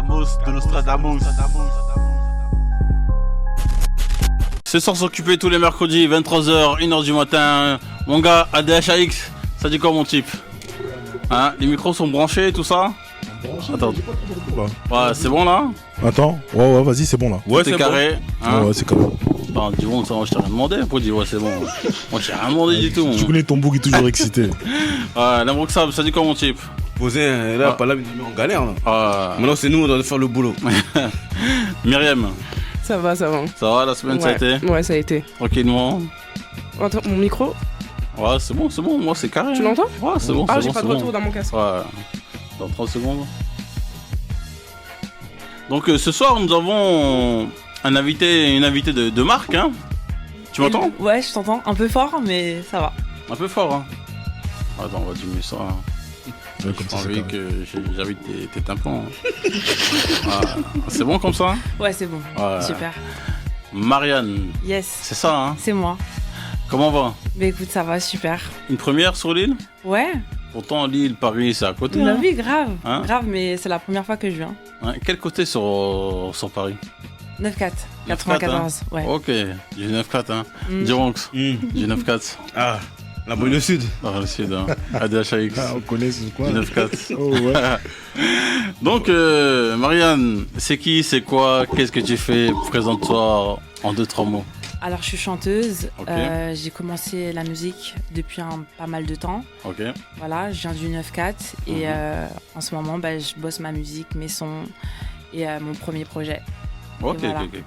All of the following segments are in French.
de Nostradamus. C'est sans s'occuper tous les mercredis, 23h, 1h du matin. Mon gars, ADHAX, ça dit quoi mon type? Hein, les micros sont branchés, tout ça? Attends. Ouais, c'est bon là? Attends, ouais, vas-y, c'est bon là. Ouais, c'est carré. Hein, ouais, c'est carré. Non, dis bon, ça, moi je t'ai rien demandé. Après, dis ouais, c'est bon. Moi je t'ai rien demandé du tout. Tu connais ton bouc est toujours excité. Ouais, l'Ambrook Sab, ça dit quoi mon type? Posé, là, pas là, on galère là. Maintenant, c'est nous, on doit faire le boulot. Myriam. Ça va. Ça va, la semaine, ça a été? Ouais, ça a été. Tranquillement. Attends, mon micro? Ouais, c'est bon, moi c'est carré. Tu l'entends? Ouais, c'est bon. Ah, j'ai pas de retour dans mon casque. Ouais, dans 30 secondes. Donc ce soir, nous avons une invitée de marque, hein. Tu m'entends? Ouais, je t'entends. Un peu fort, mais ça va. Un peu fort, hein. Attends, on va diminuer ça. Hein. Ouais, comme J'ai ça, envie que j'invite tes tympans. Hein. C'est bon comme ça? Ouais, c'est bon. Ouais. Super. Marianne. Yes. C'est ça, hein? C'est moi. Comment va? Bah écoute, ça va, super. Une première sur l'île? Ouais. Pourtant, l'île, Paris, c'est à côté. Bah hein. oui, grave. Hein? Grave, mais c'est la première fois que je viens. Hein, quel côté sur Paris? 9-4. 94. Hein? Ouais. Ok, du 9-4, hein. Mm. Du Ronx. Du 9-4. Ah, la banlieue sud. Dans le sud, hein. ADHAX. Ah, on connaît ce quoi? Du 9-4. Oh ouais. Donc, Marianne, c'est qui, c'est quoi, qu'est-ce que tu fais? Présente-toi en 2-3 mots. Alors, je suis chanteuse. Ok. J'ai commencé la musique depuis pas mal de temps. Ok. Voilà, je viens du 9-4. Et en ce moment, bah, je bosse ma musique, mes sons et mon premier projet. Ok, voilà. ok.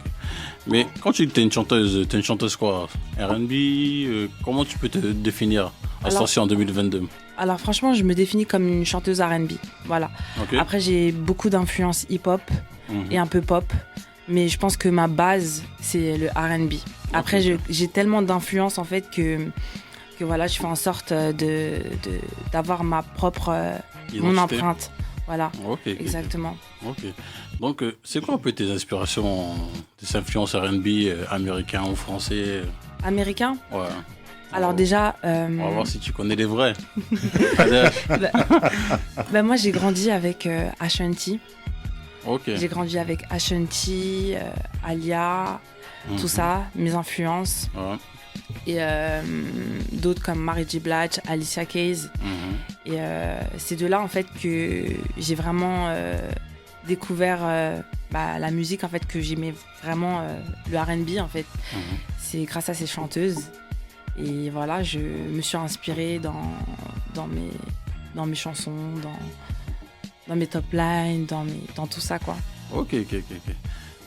Mais quand tu es une chanteuse quoi? R&B, comment tu peux te définir à ce temps-ci en 2022? Alors franchement, je me définis comme une chanteuse R&B. Voilà. Ok. Après, j'ai beaucoup d'influences hip-hop et un peu pop. Mais je pense que ma base, c'est le R&B. Après, j'ai tellement d'influences en fait que voilà, je fais en sorte d'avoir ma propre mon empreinte. Voilà. Ok. Exactement. Ok. Donc, c'est quoi un peu tes inspirations, tes influences R&B américains ou français? Américain? Ouais. Alors déjà... On va voir si tu connais les vrais. Bah, moi, j'ai grandi avec Ashanti. Ok. J'ai grandi avec Ashanti, Alia, tout ça, mes influences. Ouais. Et d'autres comme Mary J. Blige, Alicia Keys. Et c'est de là en fait que j'ai vraiment découvert la musique en fait, que j'aimais vraiment, le R&B en fait. C'est grâce à ces chanteuses. Et voilà, je me suis inspirée dans mes chansons, dans mes top lines, dans tout ça quoi. Ok.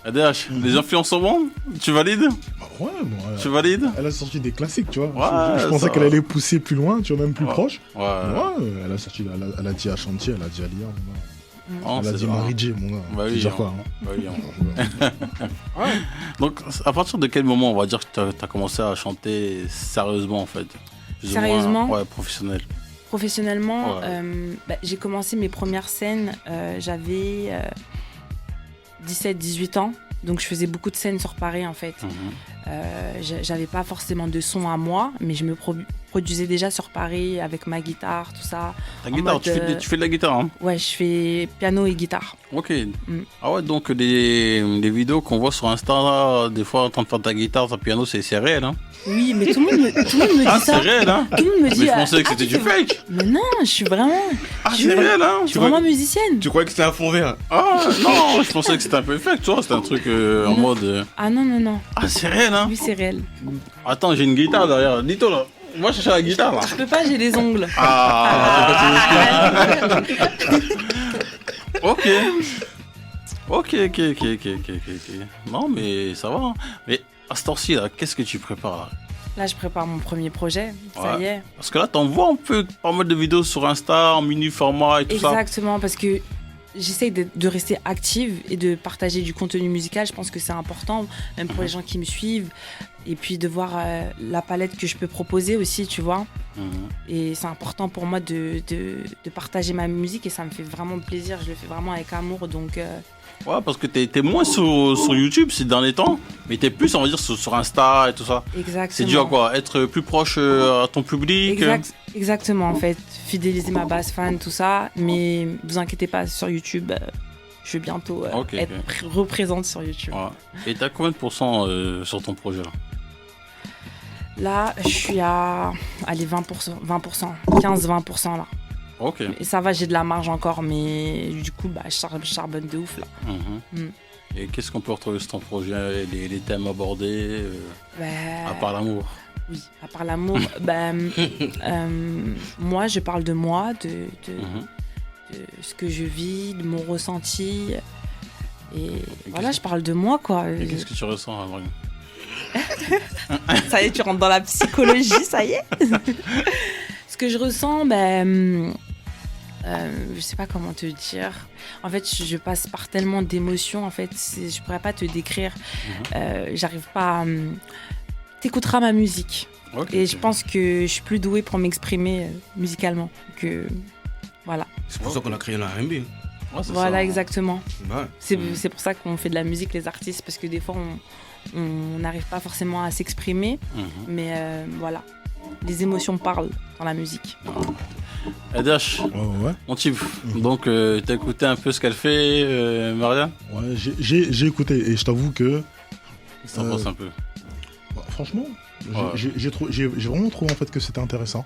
ADH, les influences sont bonnes? Tu valides? Bah ouais, bon, Tu valides? elle a sorti des classiques, tu vois. Ouais, je pensais ça qu'elle va. allait pousser plus loin, tu vois, même plus proche. Ouais. Ouais, elle a sorti, elle a dit Ashanti, elle a dit Alia, mon gars. Oh, Elle a c'est dit vrai. Mary J, mon gars. Bah Tu oui, veux dire quoi, hein? Bah oui, Donc, à partir de quel moment on va dire que tu as commencé à chanter sérieusement en fait? Plus ou moins, Sérieusement? ouais, professionnel. Professionnellement, Ouais. j'ai commencé mes premières scènes, j'avais 17-18 ans. Donc je faisais beaucoup de scènes sur Paris en fait. J'avais pas forcément de son à moi, mais je me produisais déjà sur Paris avec ma guitare, tout ça. Ta guitare, mode, tu fais de la guitare, hein? Ouais, je fais piano et guitare. Ok. Ah ouais, donc les vidéos qu'on voit sur Insta, des fois en train de faire ta guitare, ta piano, c'est réel, hein? Oui, mais tout le monde me dit Ah, ça. c'est réel, hein? Tout le monde me dit. Mais je pensais que c'était tu du fais- fake! Mais non, je suis vraiment. Ah, c'est réel, hein? Je suis vraiment musicienne. Tu croyais que c'était un fond vert? Ah, non, je pensais que c'était un peu fake, tu vois, c'était un truc en mode... Ah non. Ah, c'est réel, hein? Oui, c'est réel. Attends, j'ai une guitare derrière, dis-toi là. Moi, je cherche la guitare, là. Je peux pas, j'ai les ongles. Ok. Ok. Non, mais ça va. Hein. Mais à ce temps-ci, là, qu'est-ce que tu prépares? Là, je prépare mon premier projet. Ça Ouais. y est. Parce que là, t'envoies un peu pas mal de vidéos sur Insta, en mini format et tout ça. Exactement, parce que j'essaye de rester active et de partager du contenu musical. Je pense que c'est important, même pour les gens qui me suivent. Et puis de voir la palette que je peux proposer aussi, tu vois. Et c'est important pour moi de partager ma musique et ça me fait vraiment plaisir. Je le fais vraiment avec amour, donc... Ouais, parce que t'es moins sur YouTube ces derniers temps, mais t'es plus, on va dire, sur Insta et tout ça. Exactement. C'est dû à quoi? Être plus proche à ton public? Exactement, en fait. Fidéliser ma base fan, tout ça. Mais vous inquiétez pas, sur YouTube, je je vais bientôt être représente sur YouTube. Ouais. Et t'as combien de pourcents sur ton projet là? Là, je suis à 20%, 15-20% là. Ok. Et ça va, j'ai de la marge encore, mais du coup, je charbonne de ouf là. Et qu'est-ce qu'on peut retrouver sur ton projet, les thèmes abordés, à part l'amour? Oui, à part l'amour, moi, je parle de moi, de ce que je vis, de mon ressenti. Et voilà, je parle de moi, quoi. Et qu'est-ce que tu ressens, Marion? Ça y est, tu rentres dans la psychologie, ça y est. Ce que je ressens, je sais pas comment te dire. En fait, je passe par tellement d'émotions. En fait, je pourrais pas te décrire. J'arrive pas. T'écouteras ma musique. Et je pense que je suis plus douée pour m'exprimer musicalement. Voilà. C'est pour ça qu'on a créé la R&B. Voilà, exactement. Ouais. C'est pour ça qu'on fait de la musique, les artistes, parce que des fois, on n'arrive pas forcément à s'exprimer. Mais voilà, les émotions parlent dans la musique. Adash, mon type, donc t'as écouté un peu ce qu'elle fait, Maria? Ouais, j'ai écouté et je t'avoue que... Ça pense un peu. Franchement, j'ai vraiment trouvé en fait que c'était intéressant.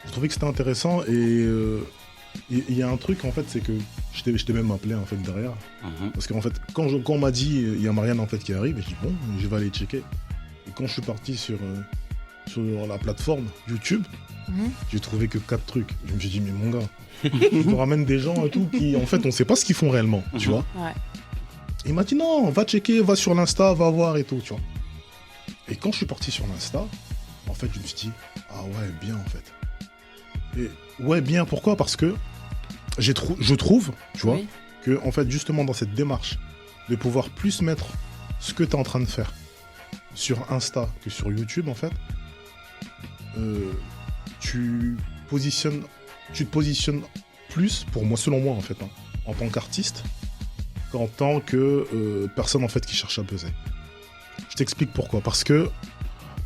J'ai trouvé que c'était intéressant et il y a un truc en fait, c'est que je t'ai même appelé en fait derrière. Parce qu'en fait, quand on m'a dit il y a Marianne en fait qui arrive, je dis bon, je vais aller checker. Et quand je suis parti sur la plateforme YouTube, j'ai trouvé que 4 trucs. Je me suis dit mais mon gars, je te ramène des gens et tout qui en fait on sait pas ce qu'ils font réellement, tu vois. Ouais. Il m'a dit non, va checker, va sur l'Insta, va voir et tout, tu vois. Et quand je suis parti sur l'Insta, en fait je me suis dit ah ouais bien en fait. Et ouais bien pourquoi? Parce que je trouve, tu vois, que en fait justement dans cette démarche de pouvoir plus mettre ce que tu es en train de faire sur Insta que sur YouTube en fait, tu te positionnes plus pour moi, selon moi en fait, en tant qu'artiste qu'en tant que personne en fait qui cherche à buzzer. Je t'explique pourquoi. Parce que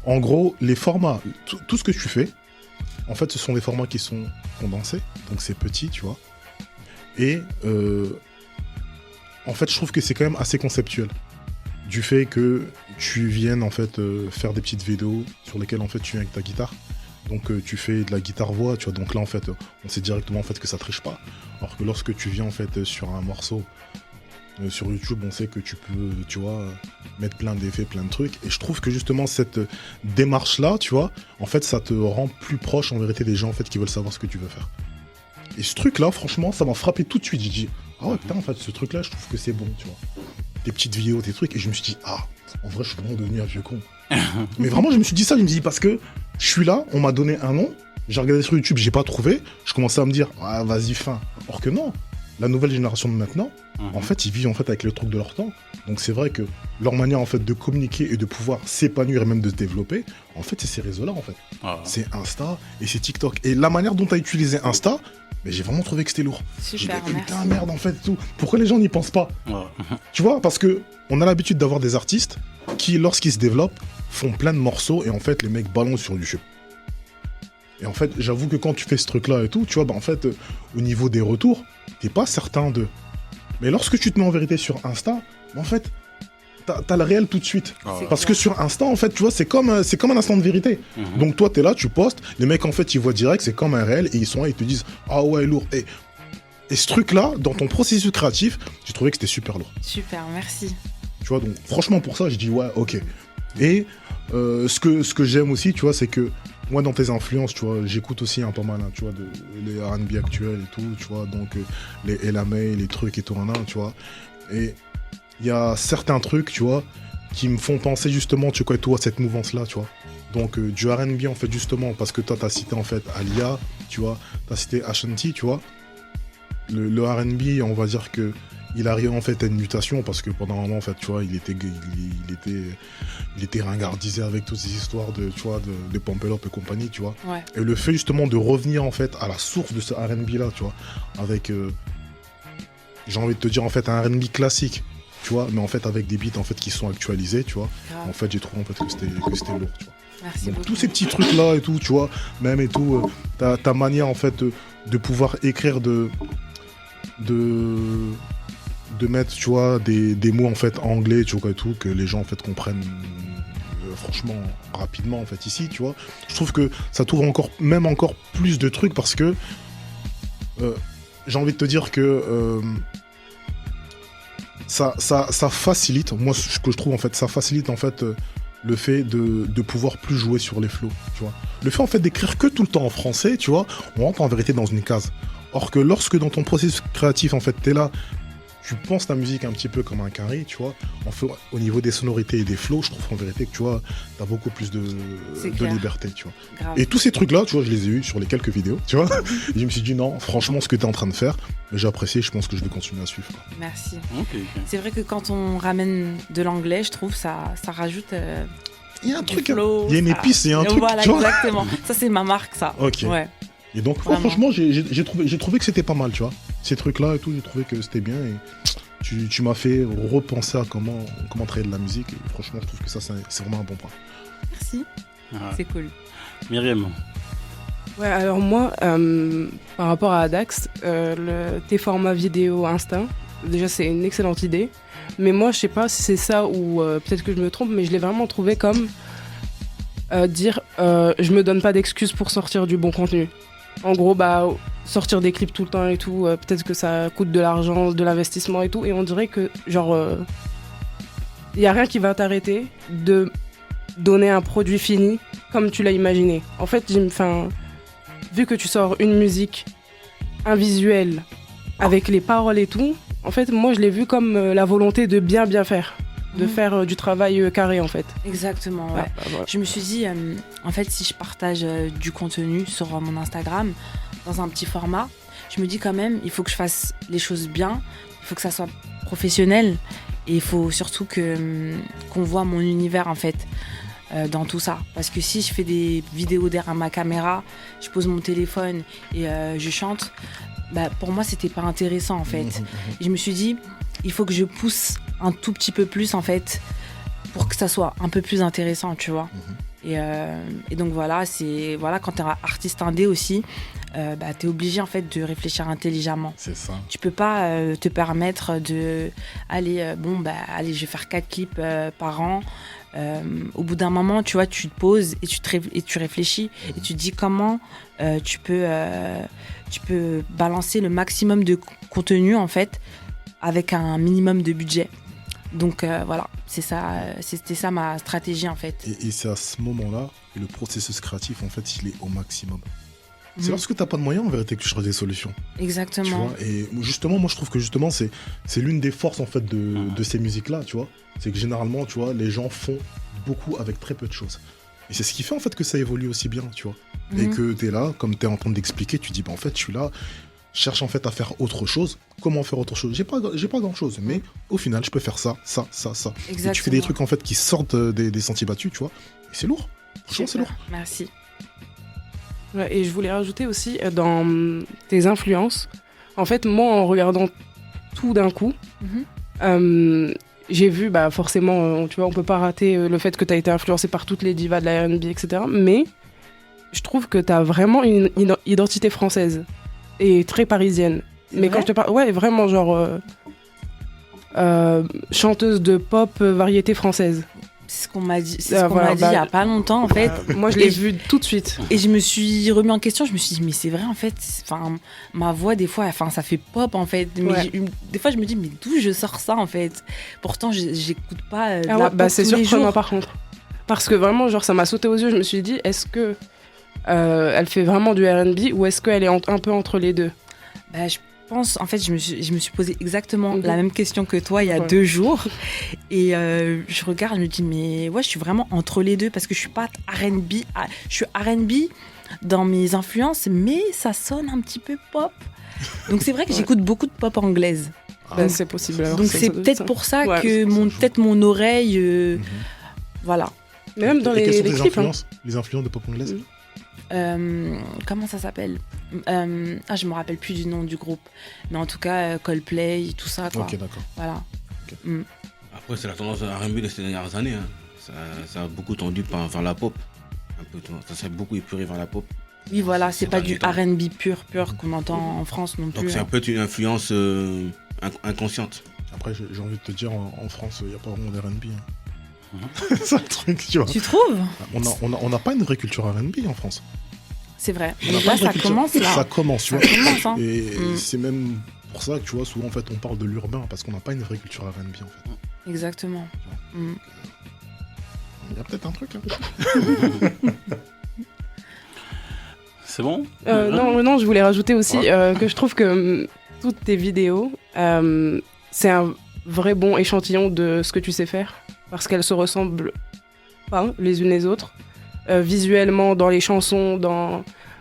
en gros les formats, tout ce que tu fais en fait ce sont des formats qui sont condensés, donc c'est petit, tu vois. Et en fait je trouve que c'est quand même assez conceptuel du fait que tu viennes en fait faire des petites vidéos sur lesquelles en fait tu viens avec ta guitare. Donc tu fais de la guitare-voix, tu vois, donc là en fait on sait directement en fait que ça triche pas. Alors que lorsque tu viens en fait sur un morceau sur YouTube, on sait que tu peux, tu vois, mettre plein d'effets, plein de trucs. Et je trouve que justement cette démarche-là, tu vois, en fait ça te rend plus proche en vérité des gens en fait qui veulent savoir ce que tu veux faire. Et ce truc-là, franchement, ça m'a frappé tout de suite. J'ai dit, ah ouais, putain, en fait, ce truc-là, je trouve que c'est bon, tu vois. Des petites vidéos, des trucs. Et je me suis dit, ah, en vrai, je suis vraiment devenu un vieux con. Mais vraiment, je me suis dit ça, je me dis, parce que je suis là, on m'a donné un nom, j'ai regardé sur YouTube, j'ai pas trouvé. Je commençais à me dire, ah, vas-y, fin. Or que non, la nouvelle génération de maintenant, en fait, ils vivent en fait avec le truc de leur temps. Donc c'est vrai que leur manière en fait de communiquer et de pouvoir s'épanouir et même de se développer, en fait, c'est ces réseaux-là, en fait. C'est Insta et c'est TikTok. Et la manière dont tu as utilisé Insta, mais j'ai vraiment trouvé que c'était lourd. Super, j'ai dit, putain, merde, en fait, tout. Pourquoi les gens n'y pensent pas? Tu vois, parce que on a l'habitude d'avoir des artistes qui, lorsqu'ils se développent, font plein de morceaux et en fait, les mecs balancent sur YouTube. Et en fait, j'avoue que quand tu fais ce truc-là et tout, tu vois, bah en fait, au niveau des retours, t'es pas certain d'eux. Mais lorsque tu te mets en vérité sur Insta, en fait, t'as le réel tout de suite. Parce que sur Insta, en fait, tu vois, c'est comme un instant de vérité. Donc toi, t'es là, tu postes, les mecs, en fait, ils voient direct, c'est comme un réel, et ils sont là, ils te disent, ah ouais, lourd. Et ce truc-là, dans ton processus créatif, j'ai trouvé que c'était super lourd. Super, merci. Tu vois, donc franchement, pour ça, je dis, ouais, ok. Et ce que j'aime aussi, tu vois, c'est que moi, dans tes influences, tu vois, j'écoute aussi pas mal, tu vois, les R&B actuels et tout, tu vois, donc les Ella May, les trucs et tout, tu vois. Et il y a certains trucs, tu vois, qui me font penser justement, tu vois, à cette mouvance-là, tu vois. Donc du R&B, en fait, justement, parce que toi, t'as cité, en fait, Alia, tu vois, t'as cité Ashanti, tu vois. Le R&B, on va dire que il arrive en fait à une mutation parce que pendant un moment en fait tu vois il était ringardisé avec toutes ces histoires de tu vois de Pump It Up et compagnie tu vois. Et le fait justement de revenir en fait à la source de ce R&B là tu vois avec j'ai envie de te dire en fait un R&B classique tu vois mais en fait avec des beats en fait qui sont actualisés tu vois. En fait j'ai trouvé en fait que c'était lourd tu vois. Merci donc beaucoup. tous ces petits trucs là et tout tu vois même et tout ta manière en fait de pouvoir écrire de de mettre, tu vois, des mots en fait anglais, tu vois, et tout, que les gens en fait comprennent franchement rapidement en fait ici, tu vois. Je trouve que ça t'ouvre encore plus de trucs parce que j'ai envie de te dire que ça facilite, moi ce que je trouve en fait, ça facilite en fait le fait de pouvoir plus jouer sur les flows, tu vois. Le fait en fait d'écrire que tout le temps en français, tu vois, on rentre en vérité dans une case. Or que lorsque dans ton processus créatif en fait t'es là, tu penses ta musique un petit peu comme un carré, tu vois, au niveau des sonorités et des flows, je trouve en vérité que tu vois, t'as beaucoup plus de liberté, tu vois. Grave. Et tous ces trucs-là, tu vois, je les ai eus sur les quelques vidéos, tu vois. Et je me suis dit non, franchement, ce que t'es en train de faire, j'ai apprécié, je pense que je vais continuer à suivre, quoi. Merci. Ok. C'est vrai que quand on ramène de l'anglais, je trouve ça rajoute. Il y a un du truc, flow, il y a une ça- épice, il y a un truc, Voilà, tu vois. exactement. Ça, c'est ma marque, ça. Ok. Ouais. Et donc, ouais, Vraiment. franchement, j'ai trouvé que c'était pas mal, tu vois. Ces trucs-là et tout, j'ai trouvé que c'était bien et tu m'as fait repenser à comment travailler de la musique. Et franchement, je trouve que ça, c'est vraiment un bon point. Merci. Ouais. C'est cool. Myriam. Ouais, alors moi, par rapport à Dax, tes formats vidéo Instinct, déjà c'est une excellente idée. Mais moi, je sais pas si c'est ça ou peut-être que je me trompe, mais je l'ai vraiment trouvé comme dire je me donne pas d'excuses pour sortir du bon contenu. En gros, bah, sortir des clips tout le temps et tout, peut-être que ça coûte de l'argent, de l'investissement et tout, et on dirait que, genre, y a rien qui va t'arrêter de donner un produit fini comme tu l'as imaginé. En fait, vu que tu sors une musique, un visuel, avec les paroles et tout, en fait, moi, je l'ai vu comme la volonté de bien faire. De faire du travail carré, en fait. Exactement, ouais. Ah, bah, voilà. Je me suis dit, en fait, si je partage du contenu sur mon Instagram, dans un petit format, je me dis quand même, il faut que je fasse les choses bien, il faut que ça soit professionnel, et il faut surtout qu'on voit mon univers, en fait, dans tout ça. Parce que si je fais des vidéos derrière ma caméra, je pose mon téléphone et je chante, bah, pour moi, c'était pas intéressant, en fait. Et je me suis dit, il faut que je pousse un tout petit peu plus, en fait, pour que ça soit un peu plus intéressant, tu vois. Et donc voilà, quand t'es un artiste indé aussi, bah, t'es obligé en fait de réfléchir intelligemment. C'est ça. Tu peux pas te permettre de allez, je vais faire 4 clips par an. Au bout d'un moment, tu vois, tu te poses et tu réfléchis et tu te dis comment tu peux balancer le maximum de contenu en fait avec un minimum de budget. Donc voilà, c'était ça ma stratégie en fait. Et c'est à ce moment-là que le processus créatif, en fait, il est au maximum. C'est lorsque t'as pas de moyens, en vérité, que tu cherches des solutions. Exactement. Tu vois, et justement, moi, je trouve que justement, c'est l'une des forces, en fait, de ces musiques-là, tu vois. C'est que généralement, tu vois, les gens font beaucoup avec très peu de choses. Et c'est ce qui fait, en fait, que ça évolue aussi bien, tu vois. Et que t'es là, comme t'es en train d'expliquer, tu dis, bah, en fait, je suis là, cherche en fait à faire autre chose. Comment faire autre chose ? J'ai pas grand chose, mais au final, je peux faire ça. Exactement. Et tu fais des trucs en fait qui sortent des sentiers battus, tu vois. Et c'est lourd. Franchement, c'est lourd. Merci. Ouais, et je voulais rajouter aussi dans tes influences. En fait, moi, en regardant tout d'un coup, j'ai vu, bah, forcément, tu vois, on peut pas rater le fait que tu as été influencé par toutes les divas de la R&B, etc. Mais je trouve que tu as vraiment une identité française et très parisienne. Mais quand je te parle, ouais, vraiment, genre chanteuse de pop variété française. C'est ce qu'on m'a dit, il y a pas longtemps en fait. Moi, je l'ai vu tout de suite. Et je me suis remis en question, je me suis dit mais c'est vrai en fait, ma voix des fois, ça fait pop en fait. Mais des fois je me dis mais d'où je sors ça en fait. Pourtant j'écoute pas la pop c'est tous les surprenant jours. par contre. Parce que vraiment genre ça m'a sauté aux yeux, je me suis dit est-ce que elle fait vraiment du R&B ou est-ce qu'elle est un peu entre les deux? Bah, je pense, en fait, je me suis posé exactement la même question que toi il y a 2 jours. Et je regarde, je me dis, mais ouais, je suis vraiment entre les deux parce que je suis pas R&B. Je suis R&B dans mes influences, mais ça sonne un petit peu pop. Donc c'est vrai que j'écoute beaucoup de pop anglaise. C'est possible. Alors, donc c'est peut-être pour ça que peut-être mon oreille. Voilà. Mais même dans et quelles sont les tes clips. influences, les influences de pop anglaise? Comment ça s'appelle? Je me rappelle plus du nom du groupe, mais en tout cas Coldplay, tout ça quoi. Ok, d'accord. Voilà. Okay. Après c'est la tendance R&B de ces dernières années. Ça a beaucoup tendu vers la pop. Un peu, ça s'est beaucoup épuré vers la pop. Oui voilà, c'est pas du R&B pur qu'on entend en France non plus. Donc c'est un peu une influence inconsciente. Après, j'ai envie de te dire, en France, il n'y a pas vraiment d'R&B. C'est ça le truc, tu vois. Tu trouves? On n'a pas une vraie culture R&B en France. C'est vrai. On n'a Mais pas là, une vraie ça culture. commence là. Ça commence, tu Ça vois. commence, hein. Et Mm. c'est même pour ça que, tu vois, souvent, en fait, on parle de l'urbain, parce qu'on n'a pas une vraie culture R&B, en fait. Exactement. Mm. Il y a peut-être un truc, hein. C'est bon? Non, je voulais rajouter aussi que je trouve que toutes tes vidéos, c'est un vrai bon échantillon de ce que tu sais faire, parce qu'elles se ressemblent pas les unes les autres, visuellement, dans les chansons,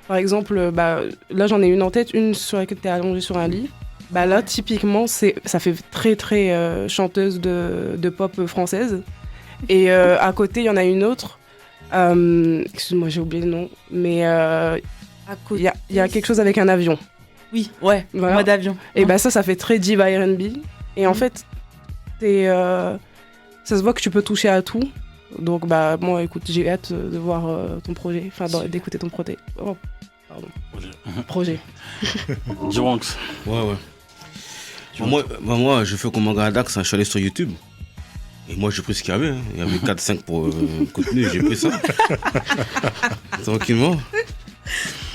par exemple, là j'en ai une en tête, une sur laquelle t'es allongée sur un lit. Là, typiquement, ça fait très très chanteuse de pop française. Et à côté, il y en a une autre. Excuse-moi, j'ai oublié le nom. Mais il y a quelque chose avec un avion. Oui, ouais, Voilà. mode avion. Et ça fait très diva R&B. Et en fait, ça se voit que tu peux toucher à tout. Donc, moi, écoute, j'ai hâte de voir ton projet. Enfin, d'écouter ton projet. Oh, pardon. Projet. J-Wanks. Ouais. Moi, je fais comme Manga Dax, je suis allé sur YouTube. Et moi, j'ai pris ce qu'il y avait. Hein. Il y avait 4-5 pour contenu, j'ai pris ça. Tranquillement.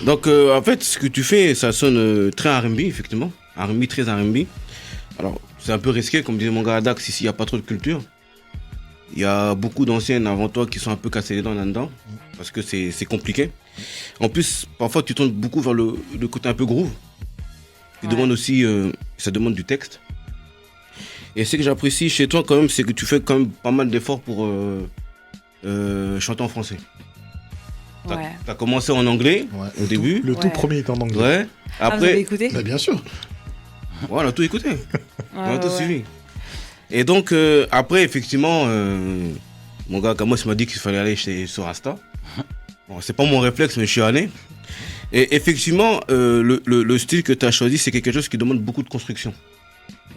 Donc, en fait, ce que tu fais, ça sonne très R&B, effectivement. R&B, très R&B. Alors, c'est un peu risqué, comme disait mon gars Dax, ici, il n'y a pas trop de culture. Il y a beaucoup d'anciennes avant toi qui sont un peu cassées les dents là-dedans, parce que c'est compliqué. En plus, parfois, tu tournes beaucoup vers le côté un peu groove. Tu demandes aussi, ça demande du texte. Et ce que j'apprécie chez toi, quand même, c'est que tu fais quand même pas mal d'efforts pour chanter en français. T'as commencé en anglais au début. Le tout premier est en anglais. Ouais. Vous avez Après, écouté? Bien sûr. on a tout écouté. On a tout suivi. Et donc, après, effectivement, mon gars Kamos m'a dit qu'il fallait aller sur Insta. Bon, c'est pas mon réflexe, mais je suis allé. Et effectivement, le style que tu as choisi, c'est quelque chose qui demande beaucoup de construction.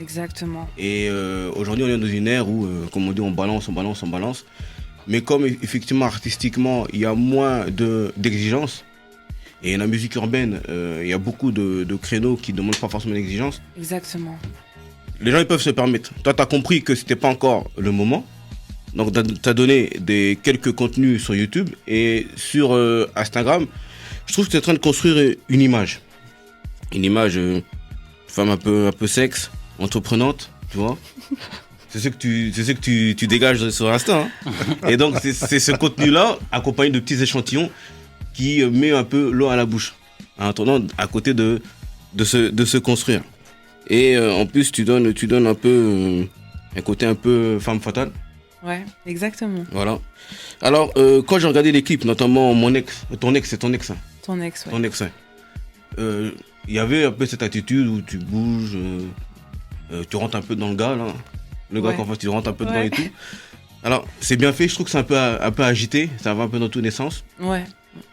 Exactement. Et aujourd'hui, on est dans une ère où, comme on dit, on balance. Mais comme effectivement, artistiquement, il y a moins d'exigences, et la musique urbaine, il y a beaucoup de créneaux qui ne demandent pas forcément d'exigence. Exactement. Les gens, ils peuvent se permettre. Toi, tu as compris que c'était pas encore le moment. Donc, tu as donné quelques contenus sur YouTube et sur Instagram. Je trouve que tu es en train de construire une image. Une image femme un peu sexe, entreprenante, tu vois. C'est ce que tu dégages sur Insta. Hein. Et donc, c'est ce contenu-là, accompagné de petits échantillons, qui met un peu l'eau à la bouche. En attendant, à côté de se construire. Et en plus, tu donnes un peu un côté un peu femme fatale. Ouais, exactement. Voilà. Alors, quand j'ai regardé les clips, notamment ton ex, hein. Ton ex, ouais. Ton ex, ouais. Il y avait un peu cette attitude où tu bouges, tu rentres un peu dans le gars, là. Le gars, Ouais. qu'en fait, tu rentres un peu dedans et tout. Alors, c'est bien fait, je trouve que c'est un peu agité, ça va un peu dans tous les sens. Ouais,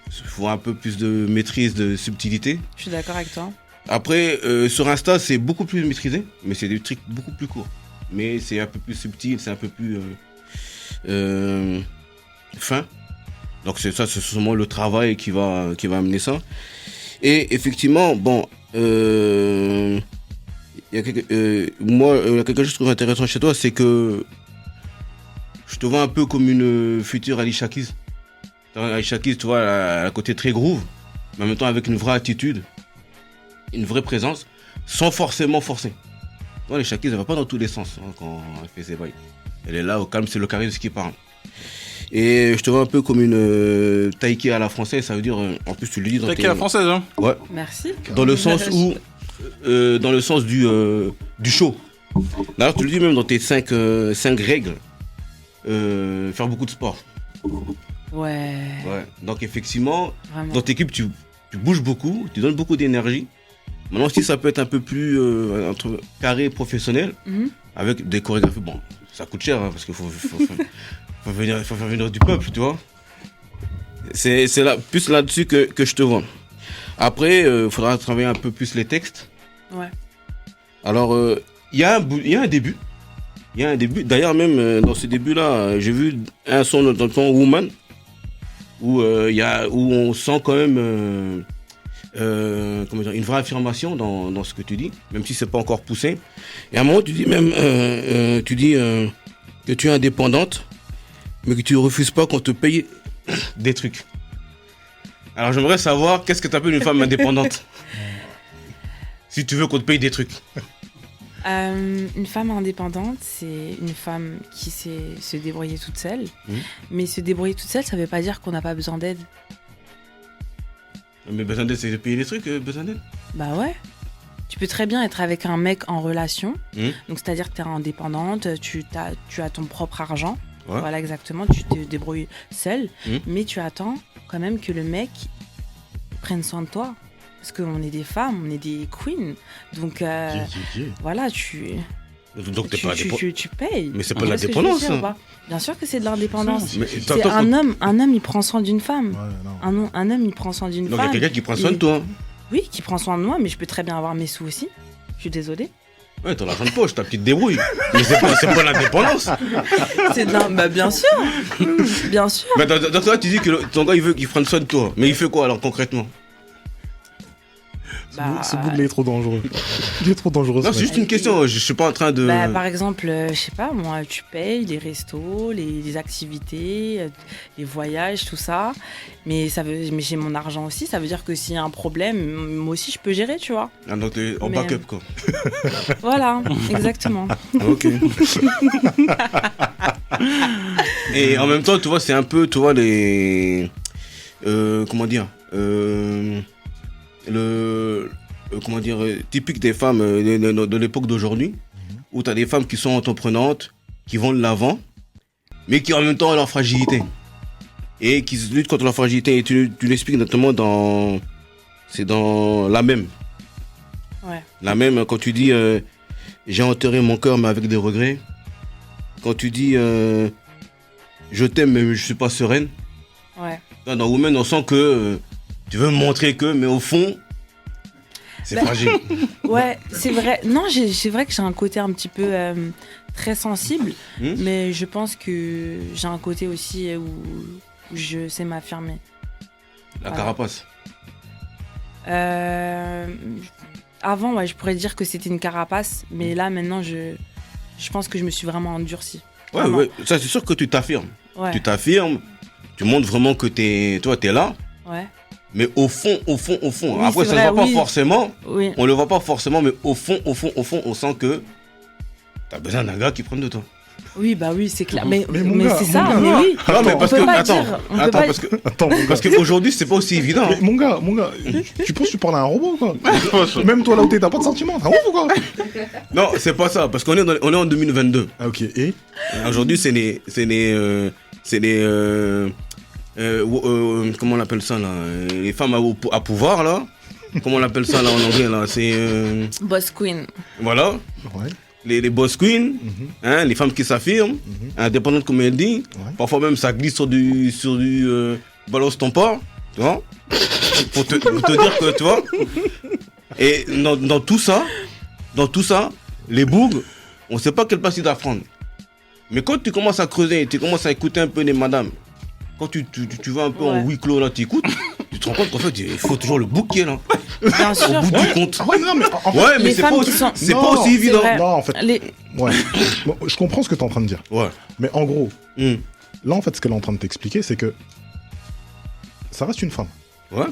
Il faut un peu plus de maîtrise, de subtilité. je suis d'accord avec toi. Après, sur Insta, c'est beaucoup plus maîtrisé, mais c'est des trucs beaucoup plus courts. Mais c'est un peu plus subtil, c'est un peu plus fin. Donc c'est sûrement le travail qui va amener ça. Et effectivement, bon, il y a quelque chose que je trouve intéressant chez toi, c'est que je te vois un peu comme une future Alicia Keys. Alicia Keys, tu vois, elle a un côté très groove, mais en même temps avec une vraie attitude, une vraie présence, sans forcément forcer. Non, Alicia Keys, elle va pas dans tous les sens hein, quand elle fait ses bails. Elle est là au calme, c'est le charisme qui parle. Et je te vois un peu comme une taïké à la française, ça veut dire, en plus tu le dis dans Taïké à la française, hein. Ouais. Merci. Dans le sens où, dans le sens du show. D'ailleurs, tu le dis même dans tes 5 règles, faire beaucoup de sport. Ouais, Ouais. Donc effectivement, vraiment. dans tes équipes, tu bouges beaucoup, tu donnes beaucoup d'énergie. Maintenant, si ça peut être un peu plus entre carré professionnel, Mhm. avec des chorégraphies, bon, ça coûte cher, hein, parce qu'il faut faire venir du peuple, tu vois. C'est plus là-dessus que je te vois. Après, il faudra travailler un peu plus les textes. Ouais. Alors, il y a un début. Il y a un début. D'ailleurs, même dans ce début-là, j'ai vu un son dans le ton Woman, où on sent quand même comment dire, une vraie affirmation dans ce que tu dis, même si c'est pas encore poussé. Et à un moment, tu dis même, que tu es indépendante, mais que tu refuses pas qu'on te paye des trucs. Alors j'aimerais savoir, qu'est-ce que tu appelles une femme indépendante? Si tu veux qu'on te paye des trucs. Une femme indépendante, c'est une femme qui sait se débrouiller toute seule. Mais se débrouiller toute seule, ça veut pas dire qu'on n'a pas besoin d'aide. Mais besoin d'aide, c'est de payer des trucs, besoin d'aide? Bah ouais. Tu peux très bien être avec un mec en relation. Donc c'est-à-dire que tu es indépendante, tu as ton propre argent. Ouais. Voilà, exactement. Tu te débrouilles seule. Mais tu attends quand même que le mec prenne soin de toi. Parce qu'on est des femmes, on est des queens. Donc voilà, Donc t'es pas indépendante. tu payes. Mais c'est pas de Tu vois ce que je veux l'indépendance. dire ou pas? Bien sûr que c'est de l'indépendance. Mais C'est un homme, il prend soin d'une femme. Ouais, non. Un homme, il prend soin d'une Donc il y a femme. quelqu'un qui prend soin de toi. Oui, qui prend soin de moi, mais je peux très bien avoir mes sous aussi. Je suis désolée. Ouais, t'as l'argent de poche, ta petite débrouille. Mais c'est pas l'indépendance. Bah bien sûr. Bien sûr. Mais dans toi, tu dis que ton gars, il veut qu'il prenne soin de toi. Mais il fait quoi alors concrètement? Ce bout, il est trop dangereux. Il est trop dangereux. Non, c'est juste une question. Je suis pas en train de. Bah, par exemple, je sais pas, moi, tu payes les restos, les activités, les voyages, tout ça. Mais j'ai mon argent aussi. Ça veut dire que s'il y a un problème, moi aussi, je peux gérer, tu vois. Ah, donc t'es en backup, quoi. Voilà, exactement. Ok. Et en même temps, tu vois, c'est un peu, tu vois, les. Comment dire comment dire, typique des femmes de l'époque d'aujourd'hui, où tu as des femmes qui sont entreprenantes, qui vont de l'avant, mais qui en même temps ont leur fragilité. Et qui luttent contre leur fragilité. Et tu l'expliques notamment c'est dans La Même. Ouais. La Même, quand tu dis j'ai enterré mon cœur mais avec des regrets. Quand tu dis je t'aime mais je suis pas sereine. Ouais. Dans Women, on sent que tu veux me montrer que, mais au fond, c'est fragile. Ouais, c'est vrai. Non, c'est vrai que j'ai un côté un petit peu très sensible, mais je pense que j'ai un côté aussi où je sais m'affirmer. La carapace. Avant, ouais, je pourrais dire que c'était une carapace, mais là, maintenant, je pense que je me suis vraiment endurcie. Ouais, ça c'est sûr que tu t'affirmes. Ouais. Tu t'affirmes, tu montres vraiment que t'es là. Ouais. Mais au fond, Oui, après ça ne voit pas forcément, Oui. on le voit pas forcément, mais au fond, on sent que t'as besoin d'un gars qui prenne de toi. Oui, bah oui, c'est clair. Mais mon gars, c'est ça, mon mais gars. oui. Non, mais On parce peut que, pas attends, dire- on peut pas- Attends, mon gars. parce qu'aujourd'hui c'est pas aussi évident. Mais mon gars, tu penses que tu parles à un robot, quoi? Même toi là où t'es, t'as pas de sentiments, t'as un robot, quoi? Non, c'est pas ça, parce qu'on est, on est en 2022. Ah, ok, et Aujourd'hui, c'est les comment on appelle ça là, les femmes à pouvoir là. Comment on appelle ça là en anglais là, c'est Boss Queen. voilà, ouais. les boss queens, hein, les femmes qui s'affirment, indépendantes comme elle dit. Ouais. Parfois même ça glisse sur du balance ton port, tu vois, pour te dire que tu vois. Et dans tout ça, les bourgs, on sait pas quelle place ils doivent prendre. Mais quand tu commences à creuser, tu commences à écouter un peu les madames, quand tu vas un peu en huis clos là, tu écoutes, tu te rends compte qu'en fait, il faut toujours le bouc qui est là, Bien sûr. au bout du compte. Ah ouais, non, mais en fait, Ouais, mais Les c'est femmes pas qui aussi, sont- c'est Non, pas aussi c'est évident. vrai. non, en fait, Les... ouais. Bon, je comprends ce que t'es en train de dire. Ouais. Mais en gros, Hmm. là, en fait, ce qu'elle est en train de t'expliquer, c'est que ça reste une femme. Ouais.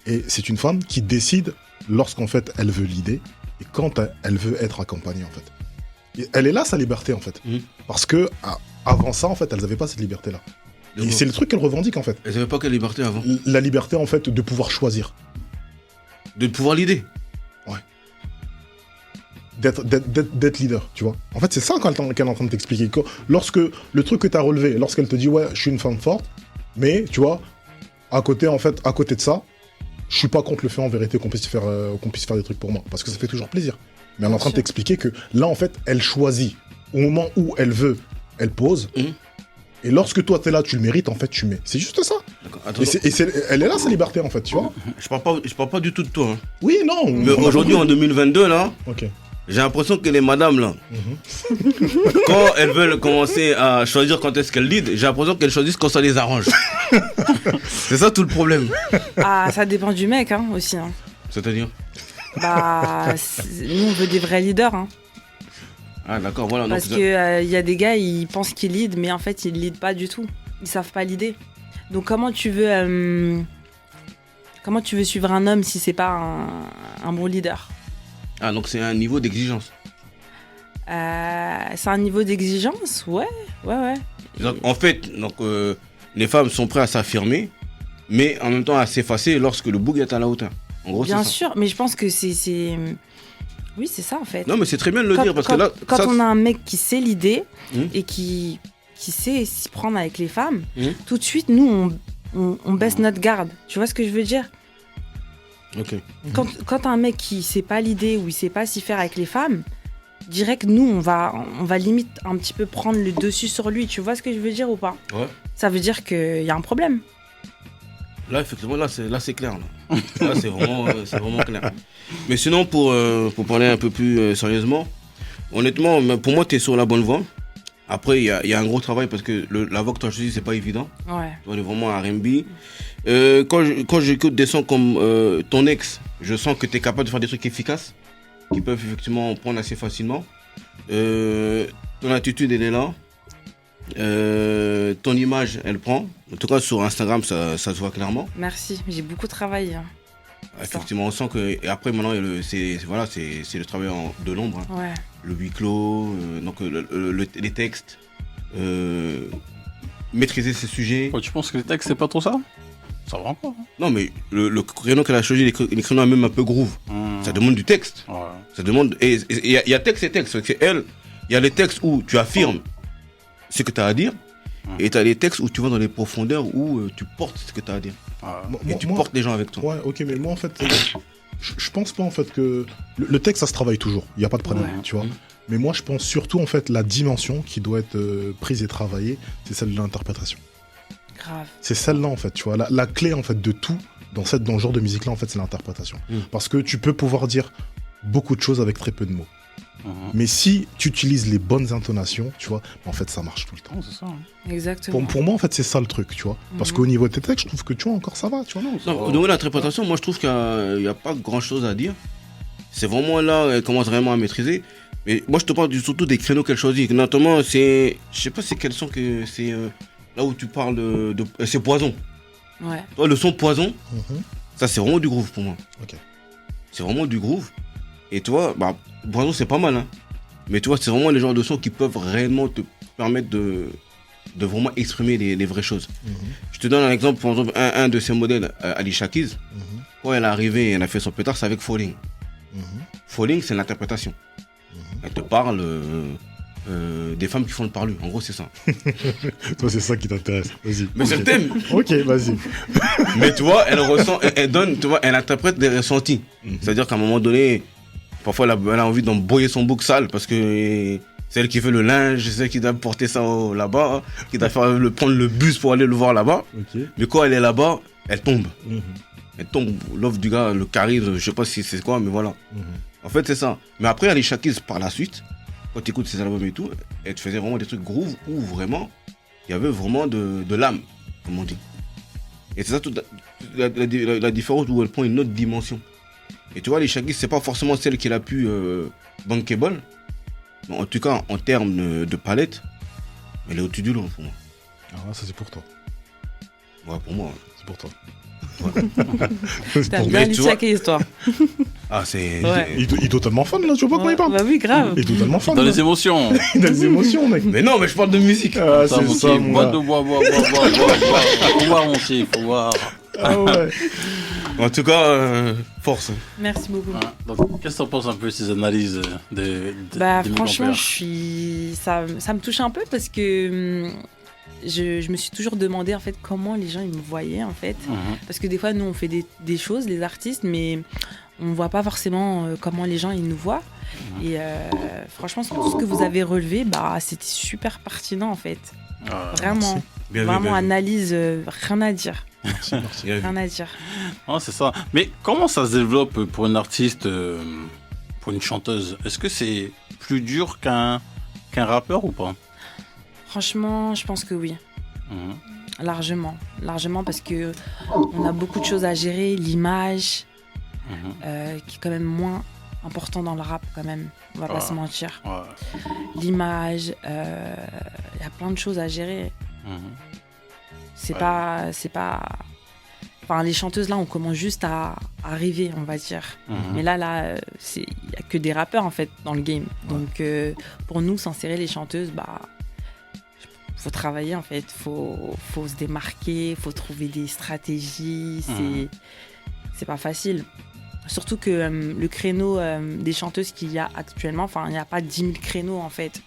Et c'est une femme qui décide lorsqu'en fait elle veut l'idée et quand elle veut être accompagnée, en fait. Et elle est là, sa liberté, en fait. Parce que avant ça, en fait, elles n'avaient pas cette liberté-là. Et c'est le truc qu'elle revendique, en fait. Elles avaient pas quelle liberté avant? La liberté, en fait, de pouvoir choisir. De pouvoir l'idée. D'être leader, tu vois. En fait, c'est ça qu'elle est en train de t'expliquer. Lorsque le truc que tu as relevé, lorsqu'elle te dit, ouais, je suis une femme forte, mais, tu vois, à côté de ça, je suis pas contre le fait, en vérité, qu'on puisse faire des trucs pour moi. Parce que ça fait toujours plaisir. Mais elle est en train de t'expliquer que, là, en fait, elle choisit. Au moment où elle veut, elle pose. Et lorsque toi, t'es là, tu le mérites, en fait, tu mets. C'est juste ça. D'accord. Attends, Elle est là, sa liberté, en fait, tu vois. je parle pas du tout de toi. Hein. Oui, non. Mais aujourd'hui, en 2022, là, Ok. J'ai l'impression que les madames là, quand elles veulent commencer à choisir quand est-ce qu'elles lead, j'ai l'impression qu'elles choisissent quand ça les arrange. C'est ça tout le problème. Ah, ça dépend du mec hein, aussi. Hein. C'est-à-dire Bah, nous, on veut des vrais leaders. Hein. Ah d'accord, voilà. Parce donc, que y a des gars, ils pensent qu'ils lead, mais en fait, ils lead pas du tout. Ils savent pas leader. Donc, comment tu veux suivre un homme si c'est pas un bon leader? Ah donc c'est un niveau d'exigence. C'est un niveau d'exigence, ouais. Donc, en fait, les femmes sont prêtes à s'affirmer, mais en même temps à s'effacer lorsque le boug est à la hauteur. En gros, Bien c'est ça. sûr, mais je pense que c'est... Oui, c'est ça en fait. Non mais c'est très bien de le dire parce que là... Quand ça, on a un mec qui sait l'idée Mmh. et qui sait s'y prendre avec les femmes, Mmh. tout de suite, nous, on baisse notre garde. Tu vois ce que je veux dire? Ok. Quand t'as un mec qui sait pas l'idée ou il sait pas s'y faire avec les femmes, direct, nous, on va limite un petit peu prendre le dessus sur lui. Tu vois ce que je veux dire ou pas? Ouais. Ça veut dire qu'il y a un problème. Là, effectivement, là c'est clair. Là, c'est vraiment clair. Mais sinon, pour parler un peu plus sérieusement, honnêtement, pour moi, tu es sur la bonne voie. Après, il y a un gros travail parce que la voix que tu as choisie, c'est pas évident. Ouais. On est vraiment à R&B. Quand j'écoute des sons comme ton ex, je sens que tu es capable de faire des trucs efficaces qui peuvent effectivement prendre assez facilement. Ton attitude, elle est là. Ton image, elle prend. En tout cas, sur Instagram, ça se voit clairement. Merci, j'ai beaucoup travaillé. Hein. Effectivement, on sent que. Et après, maintenant, c'est le travail de l'ombre. Hein. Ouais. Le huis clos, donc les textes, maîtriser ces sujets. Oh, tu penses que les textes, c'est pas trop ça? Ça va encore. Hein. Non, mais le créneau qu'elle a choisi, les créneaux même un peu groove. Ça demande du texte. Ouais. Ça demande. Et il y a texte et texte. C'est elle, il y a les textes où tu affirmes ce que tu as à dire. Et tu as les textes où tu vas dans les profondeurs où tu portes ce que tu as à dire. Et tu portes les gens avec toi. Ouais, ok, mais moi en fait, je pense pas en fait que le texte ça se travaille toujours, il y a pas de problème, Ouais. tu vois. Mais moi je pense surtout en fait la dimension qui doit être prise et travaillée, c'est celle de l'interprétation. Grave. C'est celle-là en fait, tu vois. La clé en fait de tout dans le genre de musique là en fait, c'est l'interprétation. Parce que tu peux pouvoir dire beaucoup de choses avec très peu de mots. Mais si tu utilises les bonnes intonations, tu vois, en fait ça marche tout le temps. Non, c'est ça. Hein. Exactement. Pour moi en fait c'est ça le truc, tu vois. Parce qu'au niveau de tes textes, je trouve que tu vois encore ça va, tu vois. Non, au niveau de l'interprétation, moi je trouve qu'il n'y a pas grand chose à dire. C'est vraiment là, elle commence vraiment à maîtriser. Mais moi je te parle surtout des créneaux qu'elle choisit. Notamment, je sais pas c'est quel son que c'est là où tu parles de c'est Poison. Ouais. Toi, le son Poison, ça c'est vraiment du groove pour moi. Ok. C'est vraiment du groove. Et tu vois, Poison c'est pas mal, hein. Mais tu vois, c'est vraiment les genres de sons qui peuvent réellement te permettre de vraiment exprimer les vraies choses. Je te donne un exemple, par exemple, un de ses modèles, Alicia Keys. Quand elle est arrivée et elle a fait son pétard, c'est avec Falling. Falling, c'est l'interprétation. Elle te parle des femmes qui font le parlu. En gros, c'est ça. Toi, c'est ça qui t'intéresse. Vas-y. Mais c'est le thème. Ok, vas-y. Mais tu vois, elle ressent, elle donne, tu vois, elle interprète des ressentis. C'est-à-dire qu'à un moment donné, parfois elle a envie d'embrouiller son bouc sale parce que c'est elle qui fait le linge, c'est elle qui doit porter ça là-bas, qui doit prendre le bus pour aller le voir là-bas. Ok. Mais quand elle est là-bas, elle tombe. Elle tombe, l'offre du gars, le charisme, je sais pas si c'est quoi, mais voilà. En fait, c'est ça. Mais après, Alicia Keys, par la suite, quand tu écoutes ses albums et tout, elle te faisait vraiment des trucs groove où vraiment, il y avait vraiment de l'âme, comme on dit. Et c'est ça toute la différence où elle prend une autre dimension. Et tu vois, Alicia Keys, c'est pas forcément celle qu'elle a pu bankable. Mais en tout cas, en termes de palette, elle est au-dessus du lot pour moi. Ah, ça c'est pour toi. Ouais, pour moi. C'est pour toi. T'as Mais bien tu Alicia vois- Keys, toi. Ah, c'est. Ouais. Il est totalement fan là, tu vois pas comment il parle. Bah oui, grave. Il est totalement fan. Dans là. les émotions. Il a des émotions, mec. Mais non, mais je parle de musique. Ah, Ça, c'est mon ça, type. mon Bois gars. de bois. Faut voir, mon type, faut voir. Ah ouais. En tout cas, force. Merci beaucoup. Hein, donc, qu'est-ce que t'en penses un peu de ces analyses Bah des franchement, Megampères ça me touche un peu parce que je me suis toujours demandé en fait comment les gens ils me voyaient en fait. Parce que des fois nous on fait des choses les artistes mais on voit pas forcément comment les gens ils nous voient. Et franchement tout ce que vous avez relevé bah c'était super pertinent en fait. Vraiment. Bien vu, Vraiment bien vu. analyse rien à dire. Merci, merci. Bien vu. Rien à dire. Ah, c'est ça. Mais comment ça se développe pour une artiste pour une chanteuse, est-ce que c'est plus dur qu'un rappeur ou pas? Franchement, je pense que oui. Mhm. Largement parce que on a beaucoup de choses à gérer, l'image, qui est quand même moins important dans le rap quand même, on va pas se mentir. Ouais. L'image, il y a plein de choses à gérer. Mhm. C'est pas... Enfin, les chanteuses, là, on commence juste à arriver, on va dire. Mhm. Mais là, il n'y a que des rappeurs, en fait, dans le game. Donc, pour nous, s'insérer les chanteuses, faut travailler, en fait. Faut se démarquer, faut trouver des stratégies. C'est pas facile. Surtout que le créneau des chanteuses qu'il y a actuellement, enfin, il n'y a pas 10 000 créneaux, en fait.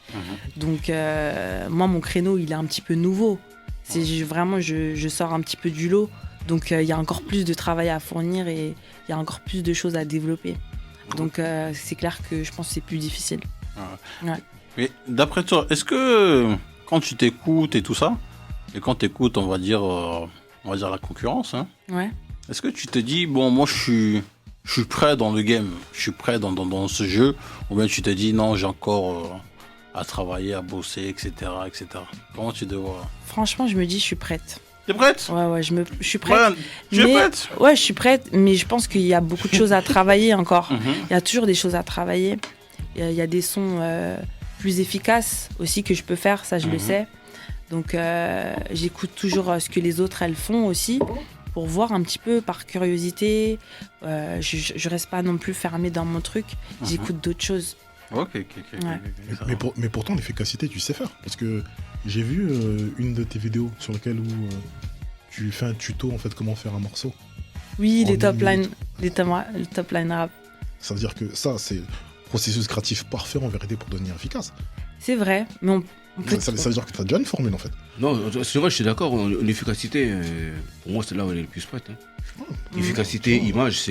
Donc, moi, mon créneau, il est un petit peu nouveau. Vraiment, je sors un petit peu du lot. Donc, il y a encore plus de travail à fournir et il y a encore plus de choses à développer. Donc, c'est clair que je pense que c'est plus difficile. Ouais. Mais d'après toi, est-ce que quand tu t'écoutes et tout ça, et quand tu écoutes, on va dire la concurrence, hein, Ouais. est-ce que tu te dis, bon, moi, je suis prêt dans le game, je suis prêt dans ce jeu, ou bien tu te dis, non, j'ai encore à travailler, à bosser, etc., etc. Comment tu te vois? Franchement, je me dis, je suis prête. T'es prête? Ouais, je suis prête. Ouais, tu es prête? Ouais, je suis prête, mais je pense qu'il y a beaucoup de choses à travailler encore. Il y a toujours des choses à travailler. Il y a des sons plus efficaces aussi que je peux faire, ça je le sais. Donc j'écoute toujours ce que les autres elles font aussi pour voir un petit peu par curiosité. Je reste pas non plus fermée dans mon truc. J'écoute d'autres choses. Ok. Ouais. Mais pourtant, l'efficacité, tu sais faire. Parce que j'ai vu une de tes vidéos sur laquelle tu fais un tuto, en fait, comment faire un morceau. Oui, En les top une line, minute. les top line rap. Ça veut dire que ça, c'est le processus créatif parfait, en vérité, pour devenir efficace. C'est vrai, mais on peut... Ça veut dire que tu as déjà une formule, en fait. Non, c'est vrai, je suis d'accord. L'efficacité, pour moi, c'est là où elle est le plus prête. Hein. Efficacité, image,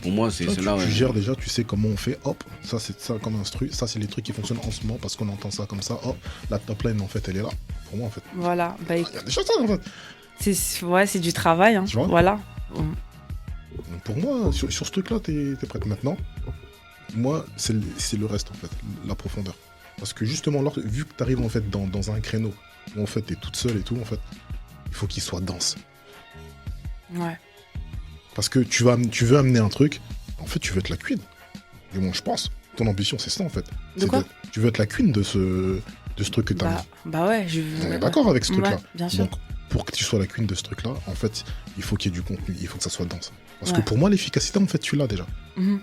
pour moi, c'est Tu là où gères déjà, tu sais comment on fait, hop, ça c'est ça comme instru, ça c'est les trucs qui fonctionnent en ce moment parce qu'on entend ça comme ça, hop, la top line en fait elle est là, pour moi en fait. Voilà, Il y a des choses ça en fait. c'est du travail, hein. Tu vois. Voilà. Donc, pour moi, sur ce truc là, t'es prête maintenant. Moi, c'est le reste en fait, la profondeur. Parce que justement, vu que t'arrives en fait dans un créneau où en fait t'es toute seule et tout, en fait, il faut qu'il soit dense. Ouais. Parce que tu veux amener un truc, en fait tu veux être la queen. Et moi je pense, ton ambition c'est ça en fait. De quoi Tu veux être la queen de ce truc que t'as mis. Bah ouais, On est d'accord avec ce truc-là. Ouais, bien sûr. Donc, pour que tu sois la queen de ce truc-là, en fait, il faut qu'il y ait du contenu, il faut que ça soit dense. Parce que Ouais. pour moi, l'efficacité, en fait, tu l'as déjà. Mhm.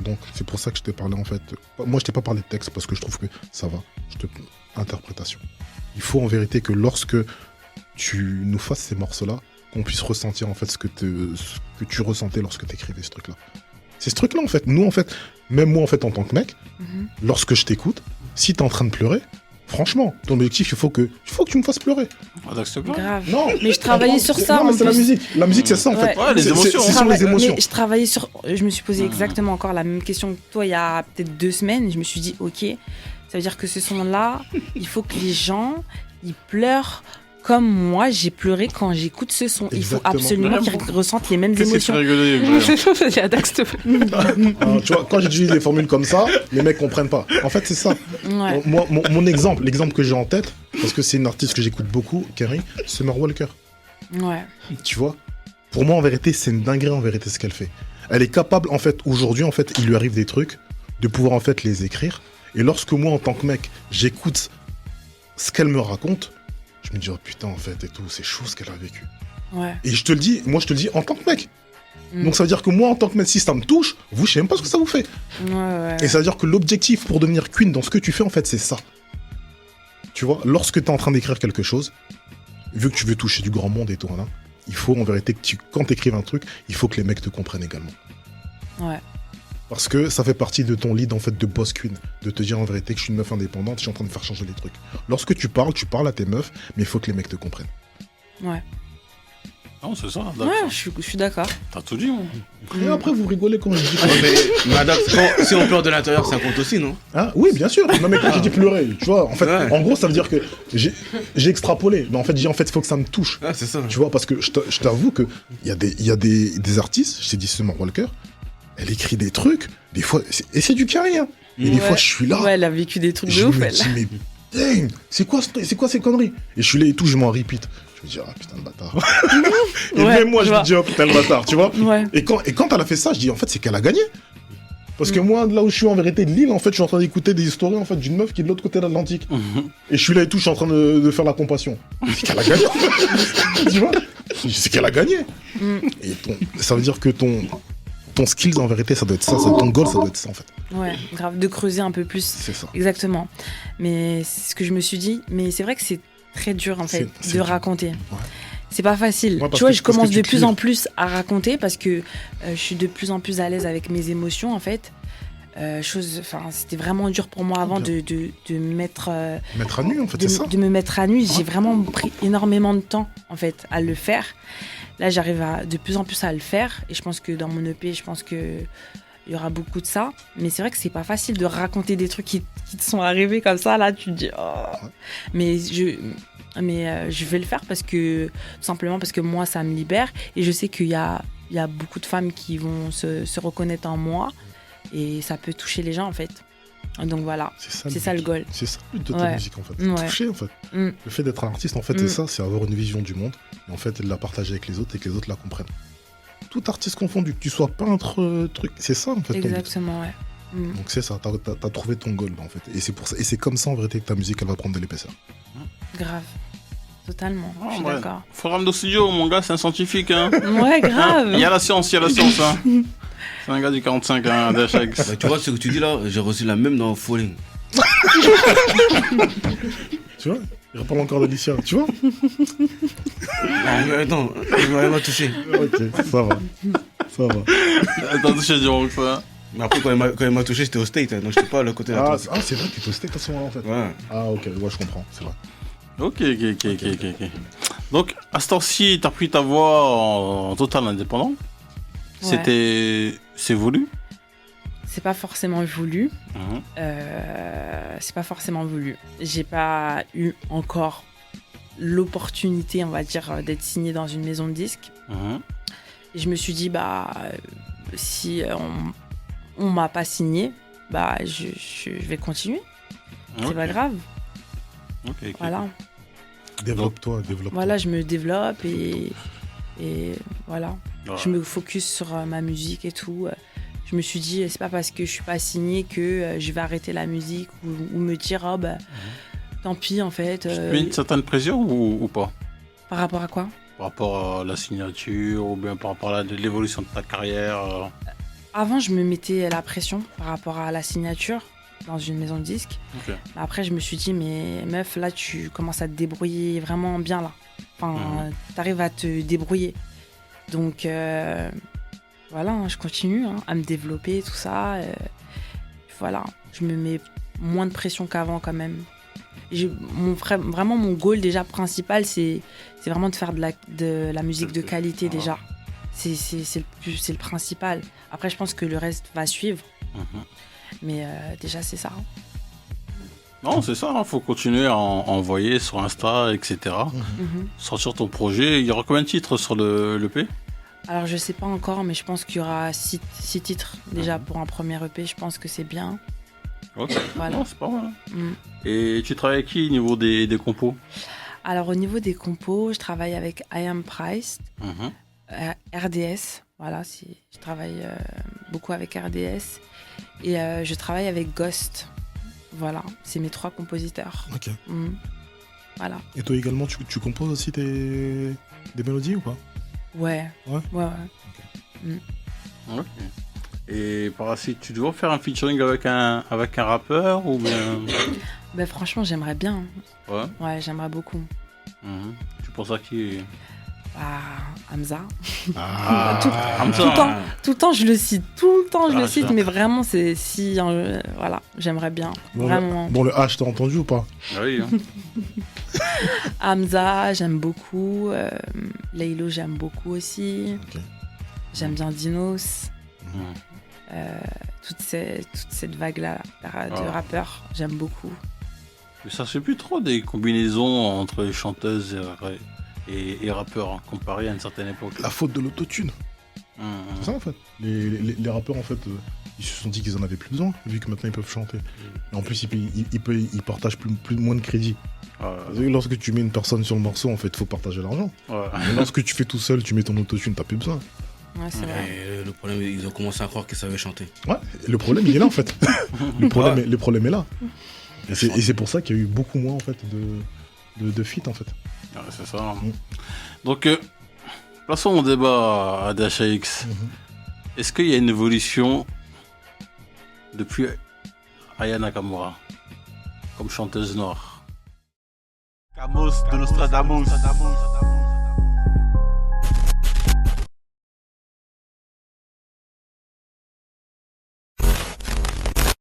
Donc, c'est pour ça que je t'ai parlé, en fait. Moi, je t'ai pas parlé de texte parce que je trouve que ça va. Interprétation. Il faut en vérité que lorsque tu nous fasses ces morceaux-là, qu'on puisse ressentir, en fait, ce que tu ressentais lorsque tu écrivais ce truc-là. C'est ce truc-là, en fait. Nous, en fait, même moi, en fait, en tant que mec, lorsque je t'écoute, si t'es en train de pleurer, franchement, ton objectif, il faut que tu me fasses pleurer. Grave. Non, Mais je travaillais sur ça. Non, mais en c'est la plus. musique. La musique, c'est ça, en fait. Ouais, les émotions. C'est sur les émotions. Mais je travaillais sur. Je me suis posé exactement encore la même question que toi il y a peut-être 2 semaines. Je me suis dit, ok, ça veut dire que ce son-là, il faut que les gens ils pleurent comme moi j'ai pleuré quand j'écoute ce son. Il faut Exactement. absolument qu'ils ressentent les mêmes Qu'est-ce que tu émotions. rigolais? Il y a Dax, s'il te plaît. Alors, tu vois, quand j'utilise des formules comme ça, les mecs comprennent pas. En fait, c'est ça. Ouais. Moi, mon exemple, l'exemple que j'ai en tête, parce que c'est une artiste que j'écoute beaucoup, Kerry, Summer Walker. Ouais. Tu vois, pour moi, en vérité, c'est une dinguerie, en vérité, ce qu'elle fait. Elle est capable, en fait, aujourd'hui, en fait, il lui arrive des trucs, de pouvoir, en fait, les écrire. Et lorsque moi, en tant que mec, j'écoute ce qu'elle me raconte, je me dis, oh putain, en fait, et tout, c'est chaud ce qu'elle a vécu. Ouais. Et je te le dis, moi, je te le dis en tant que mec. Donc ça veut dire que moi, en tant que mec, si ça me touche, vous, je sais même pas ce que ça vous fait. Ouais. Et ça veut dire que l'objectif pour devenir queen dans ce que tu fais, en fait, c'est ça. Tu vois, lorsque tu es en train d'écrire quelque chose, vu que tu veux toucher du grand monde et tout, hein, il faut en vérité que quand tu écrives un truc, il faut que les mecs te comprennent également. Ouais. Parce que ça fait partie de ton lead, en fait, de boss queen. De te dire en vérité que je suis une meuf indépendante, je suis en train de faire changer les trucs. Lorsque tu parles à tes meufs, mais il faut que les mecs te comprennent. Ouais. Non, c'est ça. Ouais, je suis d'accord. T'as tout dit, moi. Et après, vous rigolez quand je dis quoi. Mais Adax, si on pleure de l'intérieur, ça compte aussi, non? Hein, oui, bien sûr. Non, mais quand j'ai dit pleurer, tu vois, en fait, Ouais. en gros, ça veut dire que j'ai extrapolé. Mais en fait, j'ai dit, en fait, il faut que ça me touche. Ah, c'est ça. Tu vois, parce que je t'avoue qu'il y a des artistes, je t'ai dit Summer Walker, elle écrit des trucs, des fois, et c'est du carré, hein. Et des Ouais. fois, je suis là, Ouais, elle a vécu des trucs et je de ouf, me elle. dis, mais dang, c'est quoi ces conneries? Et je suis là et tout, je m'en repeat. Je me dis, ah putain, le bâtard. Et Ouais, même moi, je je me vois. dis, oh putain, le bâtard, tu vois. Ouais. Et quand elle a fait ça, je dis, en fait, c'est qu'elle a gagné. Parce que moi, là où je suis en vérité de l'île, en fait, je suis en train d'écouter des histoires en fait, d'une meuf qui est de l'autre côté de l'Atlantique. Et je suis là et tout, je suis en train de faire la compassion. C'est qu'elle a gagné. Tu vois? C'est qu'elle a gagné. Et ça veut dire que ton skills, en vérité, ça doit être ça. Ton goal, ça doit être ça, en fait. Ouais, grave, de creuser un peu plus. C'est ça. Exactement. Mais c'est ce que je me suis dit. Mais c'est vrai que c'est très dur, en fait, C'est de dur. raconter. Ouais. C'est pas facile. Ouais, parce Tu vois, que- je parce que commence tu de plus crives. en plus à raconter parce que je suis de plus en plus à l'aise avec mes émotions, en fait. C'était vraiment dur pour moi avant de me mettre... Mettre à nu, en fait, c'est ça. de me mettre à nu. J'ai vraiment pris énormément de temps, en fait, à le faire. Là, j'arrive de plus en plus à le faire. Et je pense que dans mon EP, je pense que il y aura beaucoup de ça. Mais c'est vrai que c'est pas facile de raconter des trucs qui te sont arrivés comme ça. Là, tu te dis... Oh. Mais je vais le faire parce que... Tout simplement parce que moi, ça me libère. Et je sais qu'il y a beaucoup de femmes qui vont se reconnaître en moi. Et ça peut toucher les gens, en fait. Donc voilà, c'est ça le goal. C'est ça le but de ta Ouais. musique, en fait. Ouais. Toucher, en fait. Mm. Le fait d'être un artiste, en fait, c'est ça, c'est avoir une vision du monde. Et en fait, de la partager avec les autres et que les autres la comprennent. Tout artiste confondu, que tu sois peintre, truc, c'est ça, en fait, ton but. Exactement, ouais. Mm. Donc c'est ça, t'as trouvé ton goal, en fait. Et c'est pour ça, et c'est comme ça, en vérité, que ta musique, elle va prendre de l'épaisseur. Grave. Totalement, je suis ouais. d'accord. Forum de studio, mon gars, c'est un scientifique. Hein. Ouais, grave. Il y a la science, Hein. C'est un gars du 45, hein, DHX. Bah, tu vois ce que tu dis là, j'ai reçu la même dans Falling. Tu vois? Il reparle encore d'Alicia, tu vois? Ah, mais attends, il m'a touché. Ok, ça va. Ça va. T'as touché du rock, ça. Mais après, quand il m'a touché, j'étais au State, hein, donc j'étais pas à le côté de la Ah, tente. c'est vrai que tu postais à ce moment-là, en fait. Ouais. Ah, ok, ouais, je comprends, c'est vrai. Ok. Donc, à ce temps-ci, t'as pris ta voix en total indépendant. Ouais. C'est voulu. C'est pas forcément voulu. Mhm. C'est pas forcément voulu. J'ai pas eu encore l'opportunité, on va dire, d'être signée dans une maison de disques. Mhm. Et je me suis dit, si on m'a pas signé, je vais continuer. C'est Ok. pas grave. Ok. Voilà. Développe-toi. Voilà, je me développe et voilà. Voilà. Je me focus sur ma musique et tout. Je me suis dit, c'est pas parce que je suis pas signée que je vais arrêter la musique ou me dire, tant pis en fait. Tu te mets une certaine pression ou pas? Par rapport à quoi? Par rapport à la signature ou bien par rapport à l'évolution de ta carrière Avant, je me mettais la pression par rapport à la signature dans une maison de disques. Ok. Après, je me suis dit, mais meuf, là, tu commences à te débrouiller vraiment bien là. Enfin, t'arrives à te débrouiller. Donc, voilà, hein, je continue à me développer, tout ça. Voilà, je me mets moins de pression qu'avant quand même. Vraiment, mon goal déjà principal, c'est vraiment de faire de la musique de qualité déjà. C'est le principal. Après, je pense que le reste va suivre. Mhm. Mais déjà, c'est ça. Non, c'est ça, faut continuer à envoyer sur Insta, etc. Mhm. Sortir ton projet. Il y aura combien de titres sur l'EP? Alors, je sais pas encore, mais je pense qu'il y aura 6 titres déjà pour un premier EP. Je pense que c'est bien. Ok, Voilà. non, c'est pas mal. Mm. Et tu travailles avec qui au niveau des compos? Alors, au niveau des compos, je travaille avec I Am Price, Mhm. RDS. Voilà, je travaille beaucoup avec RDS. Et je travaille avec Ghost. Voilà, c'est mes 3 compositeurs. Ok. Mm. Voilà. Et toi également, tu composes aussi des mélodies ou pas? Ouais. Ouais. Ok. Et par la suite, tu dois faire un featuring avec un rappeur ou bien... Ben, franchement, j'aimerais bien. Ouais. Ouais, j'aimerais beaucoup. Mhm. Tu penses à qui? Hamza. Ah, Tout le temps, je le cite. Tout le temps, je Ah, le cite. ça. Mais vraiment, c'est si... voilà, j'aimerais bien. Vraiment. Bon, le H, t'as entendu ou pas? Ah oui, hein. Hamza, j'aime beaucoup. Laylo, j'aime beaucoup aussi. Ok. J'aime bien Dinos. Mhm. Toute cette vague-là de Ah. rappeurs, j'aime beaucoup. Mais ça se fait plus trop des combinaisons entre les chanteuses et rappeurs, hein, comparé à une certaine époque. La faute de l'autotune. C'est ça en fait. Les rappeurs en fait, ils se sont dit qu'ils en avaient plus besoin, vu que maintenant ils peuvent chanter. Et en plus, ils partagent moins de crédit. Lorsque tu mets une personne sur le morceau, en fait, il faut partager l'argent. Mais lorsque tu fais tout seul, tu mets ton autotune, t'as plus besoin. Ouais, c'est vrai. Et le problème, ils ont commencé à croire qu'ils savaient chanter. Ouais, le problème il est là en fait. le problème est là. Et c'est pour ça qu'il y a eu beaucoup moins en fait de feats en fait. Ouais, c'est ça. Donc, passons au débat à DHAX. Est-ce qu'il y a une évolution depuis Aya Nakamura comme chanteuse noire? Camus de Nostradamus.